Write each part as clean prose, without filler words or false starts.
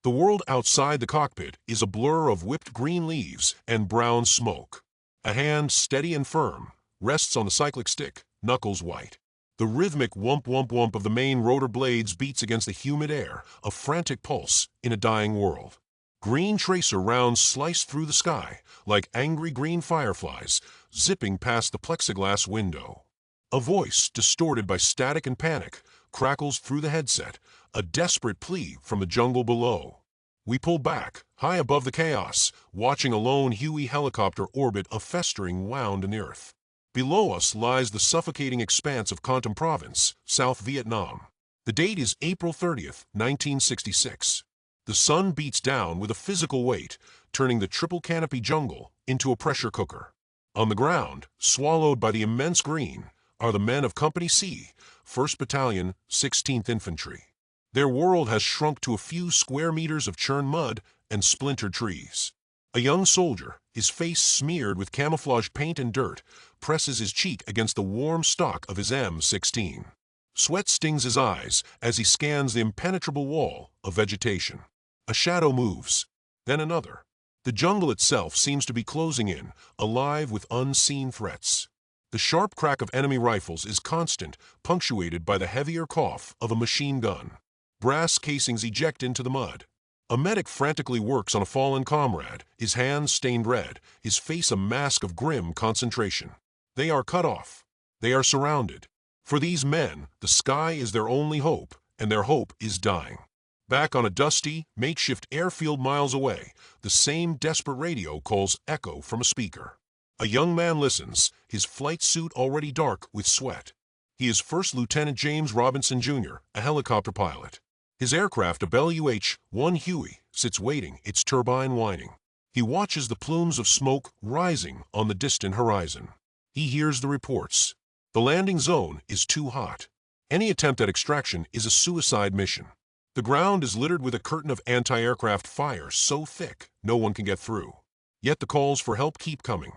The world outside the cockpit is a blur of whipped green leaves and brown smoke. A hand, steady and firm, rests on the cyclic stick, knuckles white. The rhythmic whump-whump-whump of the main rotor blades beats against the humid air, a frantic pulse in a dying world. Green tracer rounds slice through the sky like angry green fireflies, zipping past the plexiglass window. A voice, distorted by static and panic, crackles through the headset, a desperate plea from the jungle below. We pull back, high above the chaos, watching a lone Huey helicopter orbit a festering wound in the earth. Below us lies the suffocating expanse of Kon Tum Province, South Vietnam. The date is April 30th, 1966. The sun beats down with a physical weight, turning the triple canopy jungle into a pressure cooker. On the ground, swallowed by the immense green, are the men of Company C, 1st Battalion, 16th Infantry. Their world has shrunk to a few square meters of churned mud and splintered trees. A young soldier, his face smeared with camouflage paint and dirt, presses his cheek against the warm stock of his M16. Sweat stings his eyes as he scans the impenetrable wall of vegetation. A shadow moves, then another. The jungle itself seems to be closing in, alive with unseen threats. The sharp crack of enemy rifles is constant, punctuated by the heavier cough of a machine gun. Brass casings eject into the mud. A medic frantically works on a fallen comrade, his hands stained red, his face a mask of grim concentration. They are cut off. They are surrounded. For these men, the sky is their only hope, and their hope is dying. Back on a dusty, makeshift airfield miles away, the same desperate radio calls echo from a speaker. A young man listens, his flight suit already dark with sweat. He is First Lieutenant James Robinson, Jr., a helicopter pilot. His aircraft, a Bell UH-1 Huey, sits waiting, its turbine whining. He watches the plumes of smoke rising on the distant horizon. He hears the reports. The landing zone is too hot. Any attempt at extraction is a suicide mission. The ground is littered with a curtain of anti-aircraft fire so thick no one can get through. Yet the calls for help keep coming.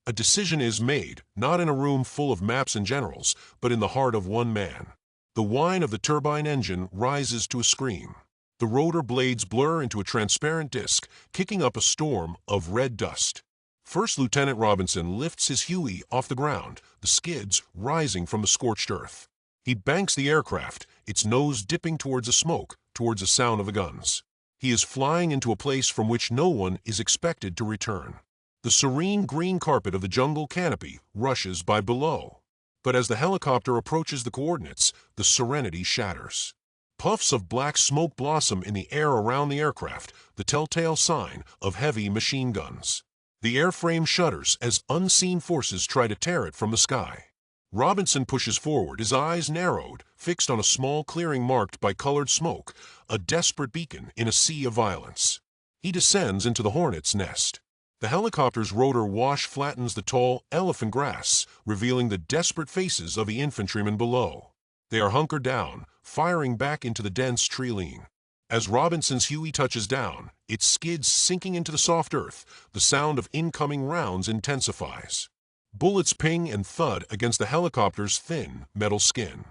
A decision is made, not in a room full of maps and generals, but in the heart of one man. The whine of the turbine engine rises to a scream. The rotor blades blur into a transparent disk, kicking up a storm of red dust. First Lieutenant Robinson lifts his Huey off the ground, the skids rising from the scorched earth. He banks the aircraft, its nose dipping towards the smoke, towards the sound of the guns. He is flying into a place from which no one is expected to return. The serene green carpet of the jungle canopy rushes by below. But as the helicopter approaches the coordinates, the serenity shatters. Puffs of black smoke blossom in the air around the aircraft, the telltale sign of heavy machine guns. The airframe shudders as unseen forces try to tear it from the sky. Robinson pushes forward, his eyes narrowed, fixed on a small clearing marked by colored smoke, a desperate beacon in a sea of violence. He descends into the hornet's nest. The helicopter's rotor wash flattens the tall elephant grass, revealing the desperate faces of the infantrymen below. They are hunkered down, firing back into the dense tree line. As Robinson's Huey touches down, it skids sinking into the soft earth, the sound of incoming rounds intensifies. Bullets ping and thud against the helicopter's thin metal skin.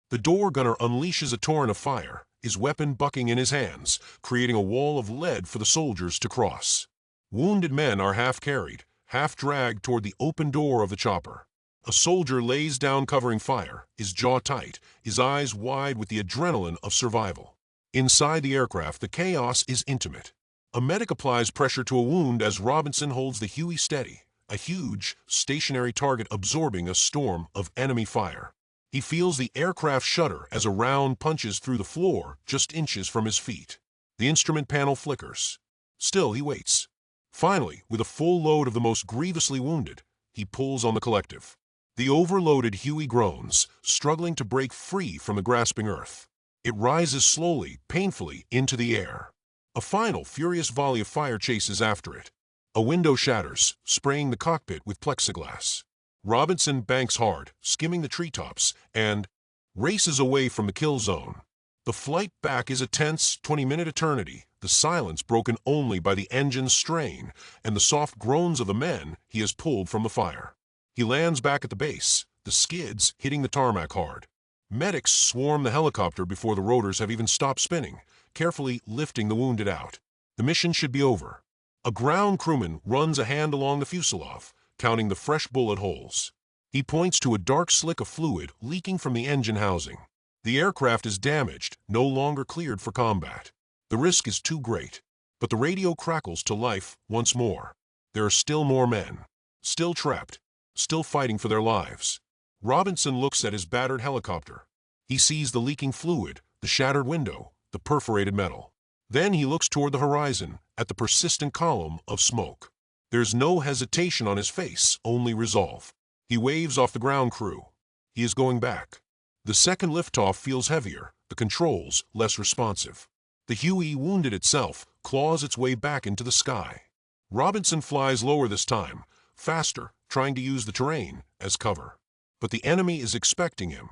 The door gunner unleashes a torrent of fire, his weapon bucking in his hands, creating a wall of lead for the soldiers to cross. Wounded men are half carried, half dragged toward the open door of the chopper. A soldier lays down covering fire, his jaw tight, his eyes wide with the adrenaline of survival. Inside the aircraft, the chaos is intimate. A medic applies pressure to a wound as Robinson holds the Huey steady, a huge, stationary target absorbing a storm of enemy fire. He feels the aircraft shudder as a round punches through the floor just inches from his feet. The instrument panel flickers. Still, he waits. Finally, with a full load of the most grievously wounded, he pulls on the collective. The overloaded Huey groans, struggling to break free from the grasping earth. It rises slowly, painfully, into the air. A final, furious volley of fire chases after it. A window shatters, spraying the cockpit with plexiglass. Robinson banks hard, skimming the treetops, and races away from the kill zone. The flight back is a tense 20-minute eternity, the silence broken only by the engine's strain and the soft groans of the men he has pulled from the fire. He lands back at the base, the skids hitting the tarmac hard. Medics swarm the helicopter before the rotors have even stopped spinning, carefully lifting the wounded out. The mission should be over. A ground crewman runs a hand along the fuselage, counting the fresh bullet holes. He points to a dark slick of fluid leaking from the engine housing. The aircraft is damaged, no longer cleared for combat. The risk is too great. But the radio crackles to life once more. There are still more men. Still trapped. Still fighting for their lives. Robinson looks at his battered helicopter. He sees the leaking fluid, the shattered window, the perforated metal. Then he looks toward the horizon, at the persistent column of smoke. There's no hesitation on his face, only resolve. He waves off the ground crew. He is going back. The second liftoff feels heavier, the controls less responsive. The Huey, wounded itself, claws its way back into the sky. Robinson flies lower this time, faster, trying to use the terrain as cover. But the enemy is expecting him.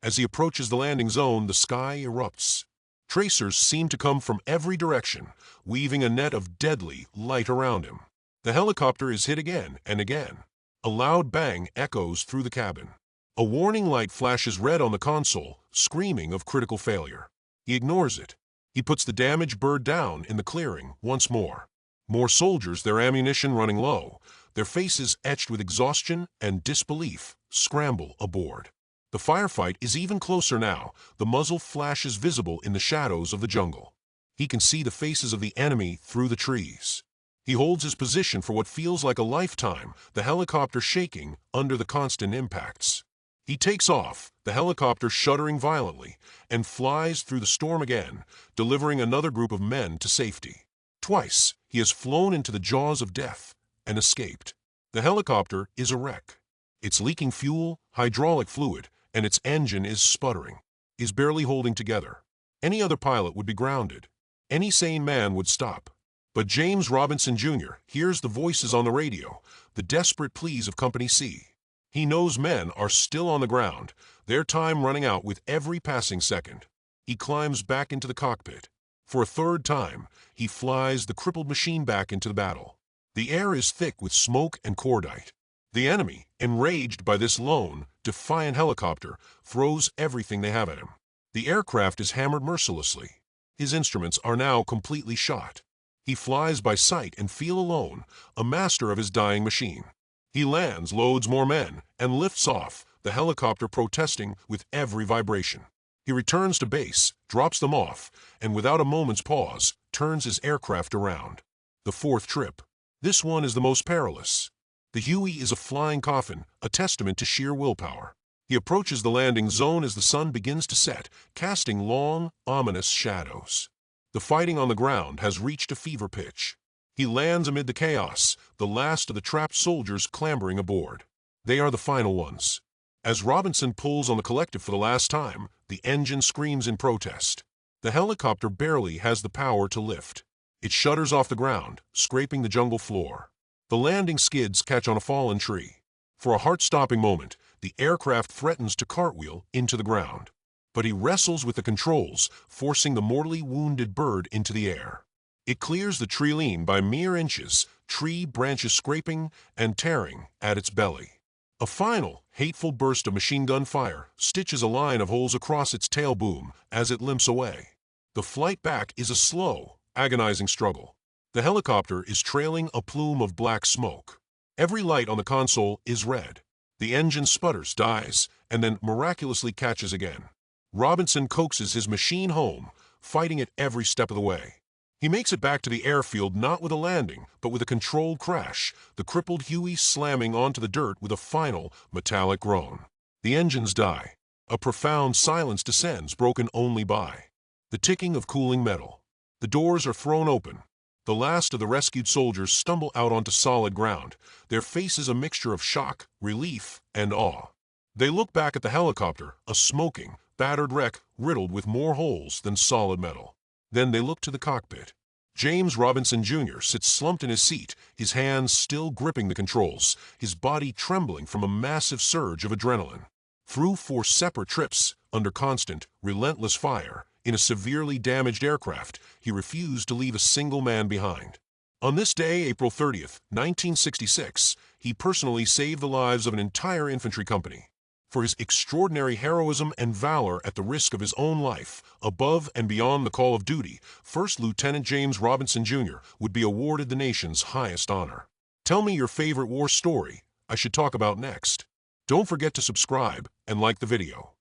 As he approaches the landing zone, the sky erupts. Tracers seem to come from every direction, weaving a net of deadly light around him. The helicopter is hit again and again. A loud bang echoes through the cabin. A warning light flashes red on the console, screaming of critical failure. He ignores it. He puts the damaged bird down in the clearing once more. More soldiers, their ammunition running low, their faces etched with exhaustion and disbelief, scramble aboard. The firefight is even closer now. The muzzle flashes visible in the shadows of the jungle. He can see the faces of the enemy through the trees. He holds his position for what feels like a lifetime, the helicopter shaking under the constant impacts. He takes off, the helicopter shuddering violently, and flies through the storm again, delivering another group of men to safety. Twice, he has flown into the jaws of death and escaped. The helicopter is a wreck. It's leaking fuel, hydraulic fluid, and its engine is sputtering, is barely holding together. Any other pilot would be grounded. Any sane man would stop. But James Robinson Jr. hears the voices on the radio, the desperate pleas of Company C. He knows men are still on the ground, their time running out with every passing second. He climbs back into the cockpit. For a third time, he flies the crippled machine back into the battle. The air is thick with smoke and cordite. The enemy, enraged by this lone, defiant helicopter, throws everything they have at him. The aircraft is hammered mercilessly. His instruments are now completely shot. He flies by sight and feel alone, a master of his dying machine. He lands, loads more men, and lifts off, the helicopter protesting with every vibration. He returns to base, drops them off, and without a moment's pause, turns his aircraft around. The fourth trip. This one is the most perilous. The Huey is a flying coffin, a testament to sheer willpower. He approaches the landing zone as the sun begins to set, casting long, ominous shadows. The fighting on the ground has reached a fever pitch. He lands amid the chaos, the last of the trapped soldiers clambering aboard. They are the final ones. As Robinson pulls on the collective for the last time, the engine screams in protest. The helicopter barely has the power to lift. It shudders off the ground, scraping the jungle floor. The landing skids catch on a fallen tree. For a heart-stopping moment, the aircraft threatens to cartwheel into the ground. But he wrestles with the controls, forcing the mortally wounded bird into the air. It clears the tree by mere inches, tree branches scraping and tearing at its belly. A final, hateful burst of machine gun fire stitches a line of holes across its tail boom as it limps away. The flight back is a slow, agonizing struggle. The helicopter is trailing a plume of black smoke. Every light on the console is red. The engine sputters, dies, and then miraculously catches again. Robinson coaxes his machine home, fighting it every step of the way. He makes it back to the airfield not with a landing, but with a controlled crash, the crippled Huey slamming onto the dirt with a final, metallic groan. The engines die. A profound silence descends, broken only by the ticking of cooling metal. The doors are thrown open. The last of the rescued soldiers stumble out onto solid ground, their faces a mixture of shock, relief, and awe. They look back at the helicopter, a smoking, battered wreck riddled with more holes than solid metal. Then they look to the cockpit. James Robinson Jr. sits slumped in his seat, his hands still gripping the controls, his body trembling from a massive surge of adrenaline. Through 4 separate trips, under constant, relentless fire, in a severely damaged aircraft, he refused to leave a single man behind. On this day, April 30th, 1966, he personally saved the lives of an entire infantry company. For his extraordinary heroism and valor at the risk of his own life, above and beyond the call of duty, First Lieutenant James Robinson Jr. would be awarded the nation's highest honor. Tell me your favorite war story I should talk about next. Don't forget to subscribe and like the video.